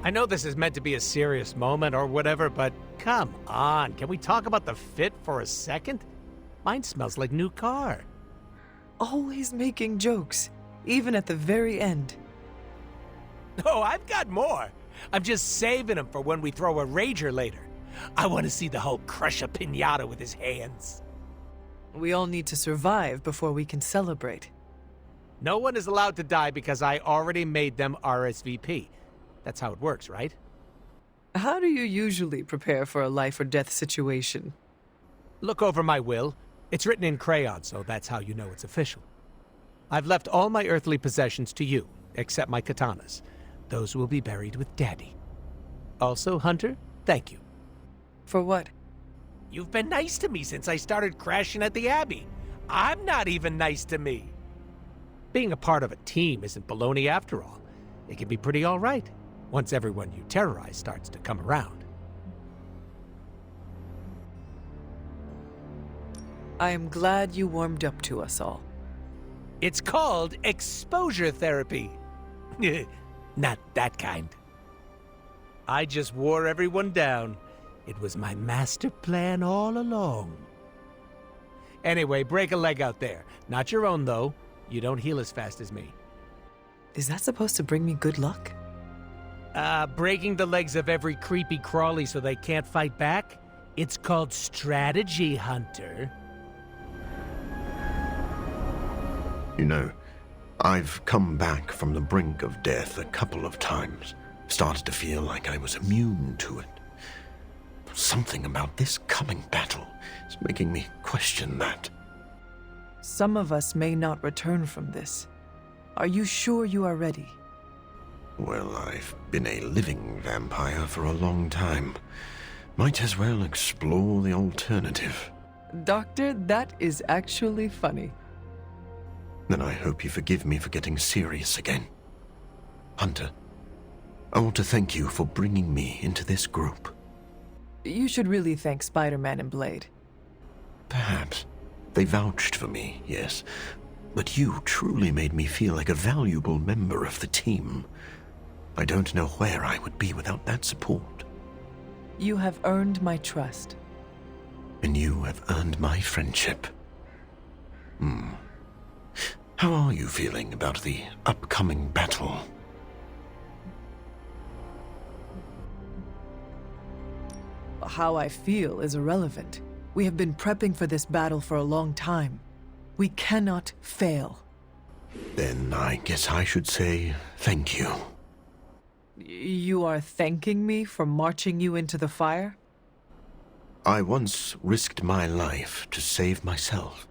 I know this is meant to be a serious moment or whatever, but come on, can we talk about the fit for a second? Mine smells like new car. Always making jokes, even at the very end. Oh, I've got more. I'm just saving them for when we throw a rager later. I want to see the Hulk crush a piñata with his hands. We all need to survive before we can celebrate. No one is allowed to die because I already made them RSVP. That's how it works, right? How do you usually prepare for a life or death situation? Look over my will. It's written in crayon, so that's how you know it's official. I've left all my earthly possessions to you, except my katanas. Those will be buried with Daddy. Also, Hunter, thank you. For what? You've been nice to me since I started crashing at the Abbey. I'm not even nice to me. Being a part of a team isn't baloney after all. It can be pretty all right, once everyone you terrorize starts to come around. I am glad you warmed up to us all. It's called exposure therapy. Not that kind. I just wore everyone down. It was my master plan all along. Anyway, break a leg out there. Not your own, though. You don't heal as fast as me. Is that supposed to bring me good luck? Breaking the legs of every creepy crawly so they can't fight back? It's called strategy, Hunter. You know, I've come back from the brink of death a couple of times. Started to feel like I was immune to it. Something about this coming battle is making me question that. Some of us may not return from this. Are you sure you are ready? Well, I've been a living vampire for a long time. Might as well explore the alternative. Doctor, that is actually funny. Then I hope you forgive me for getting serious again. Hunter, I want to thank you for bringing me into this group. You should really thank Spider-Man and Blade. Perhaps. They vouched for me, yes. But you truly made me feel like a valuable member of the team. I don't know where I would be without that support. You have earned my trust. And you have earned my friendship. How are you feeling about the upcoming battle? How I feel is irrelevant. We have been prepping for this battle for a long time. We cannot fail. Then I guess I should say thank you. You are thanking me for marching you into the fire? I once risked my life to save myself.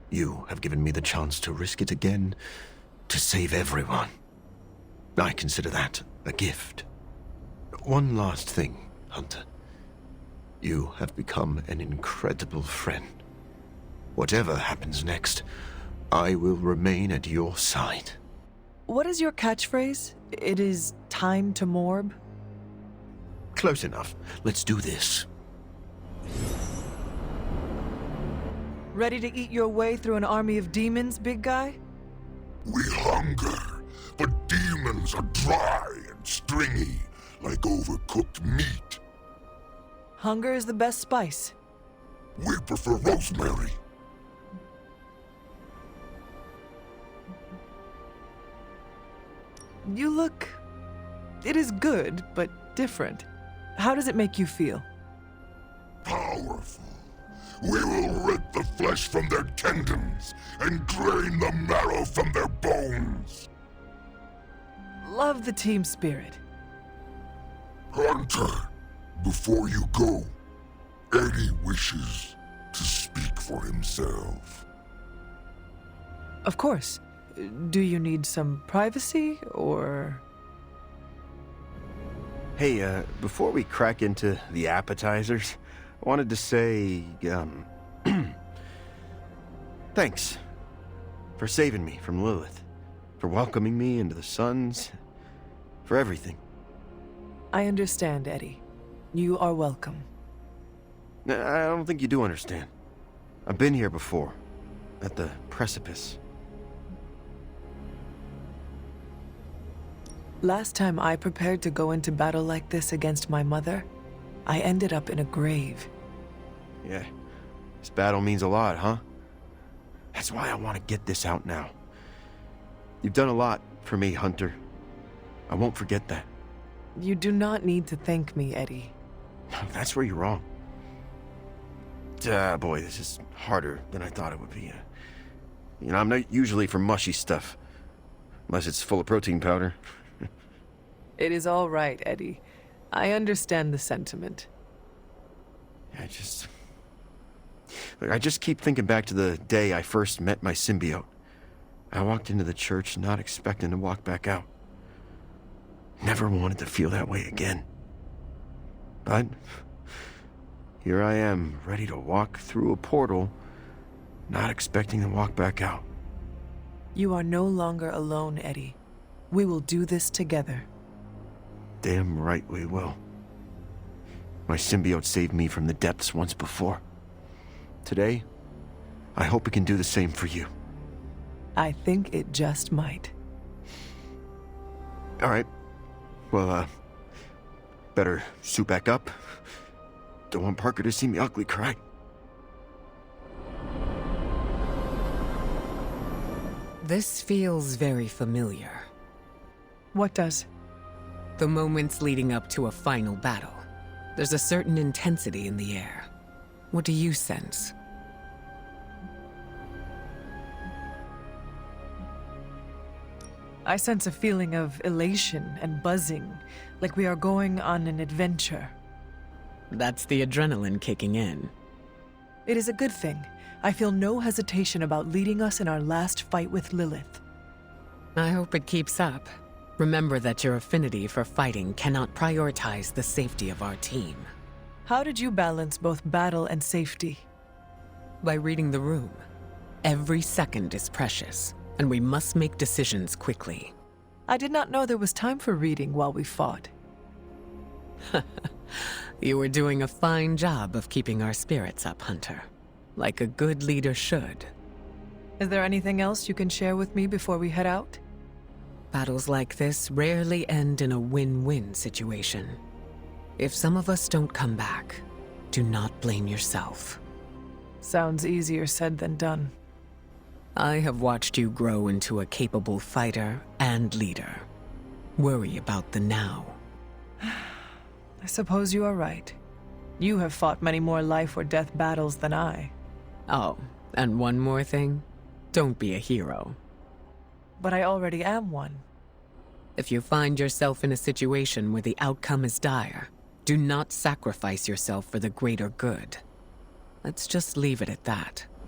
You have given me the chance to risk it again, to save everyone. I consider that a gift. One last thing, Hunter. You have become an incredible friend. Whatever happens next, I will remain at your side. What is your catchphrase? It is time to morb? Close enough. Let's do this. Ready to eat your way through an army of demons, big guy? We hunger, but demons are dry and stringy, like overcooked meat. Hunger is the best spice. We prefer rosemary. You look... It is good, but different. How does it make you feel? Powerful. We will rip the flesh from their tendons and drain the marrow from their bones. Love the team spirit. Hunter, before you go, Eddie wishes to speak for himself. Of course. Do you need some privacy, or...? Hey, before we crack into the appetizers, I wanted to say, thanks for saving me from Lilith, for welcoming me into the Suns, for everything. I understand, Eddie. You are welcome. I don't think you do understand. I've been here before, at the precipice. Last time I prepared to go into battle like this against my mother, I ended up in a grave. Yeah, this battle means a lot, huh? That's why I want to get this out now. You've done a lot for me, Hunter. I won't forget that. You do not need to thank me, Eddie. That's where you're wrong. Boy, this is harder than I thought it would be. You know, I'm not usually for mushy stuff. Unless it's full of protein powder. It is all right, Eddie. I understand the sentiment. I just keep thinking back to the day I first met my symbiote. I walked into the church not expecting to walk back out. Never wanted to feel that way again. But here I am, ready to walk through a portal, not expecting to walk back out. You are no longer alone, Eddie. We will do this together. Damn right we will. My symbiote saved me from the depths once before. Today, I hope it can do the same for you. I think it just might. All right. Well, better suit back up. Don't want Parker to see me ugly cry. This feels very familiar. What does? The moments leading up to a final battle. There's a certain intensity in the air. What do you sense? I sense a feeling of elation and buzzing, like we are going on an adventure. That's the adrenaline kicking in. It is a good thing. I feel no hesitation about leading us in our last fight with Lilith. I hope it keeps up. Remember that your affinity for fighting cannot prioritize the safety of our team. How did you balance both battle and safety? By reading the room. Every second is precious, and we must make decisions quickly. I did not know there was time for reading while we fought. You were doing a fine job of keeping our spirits up, Hunter. Like a good leader should. Is there anything else you can share with me before we head out? Battles like this rarely end in a win-win situation. If some of us don't come back, do not blame yourself. Sounds easier said than done. I have watched you grow into a capable fighter and leader. Worry about the now. I suppose you are right. You have fought many more life or death battles than I. Oh, and one more thing. Don't be a hero. But I already am one. If you find yourself in a situation where the outcome is dire, do not sacrifice yourself for the greater good. Let's just leave it at that.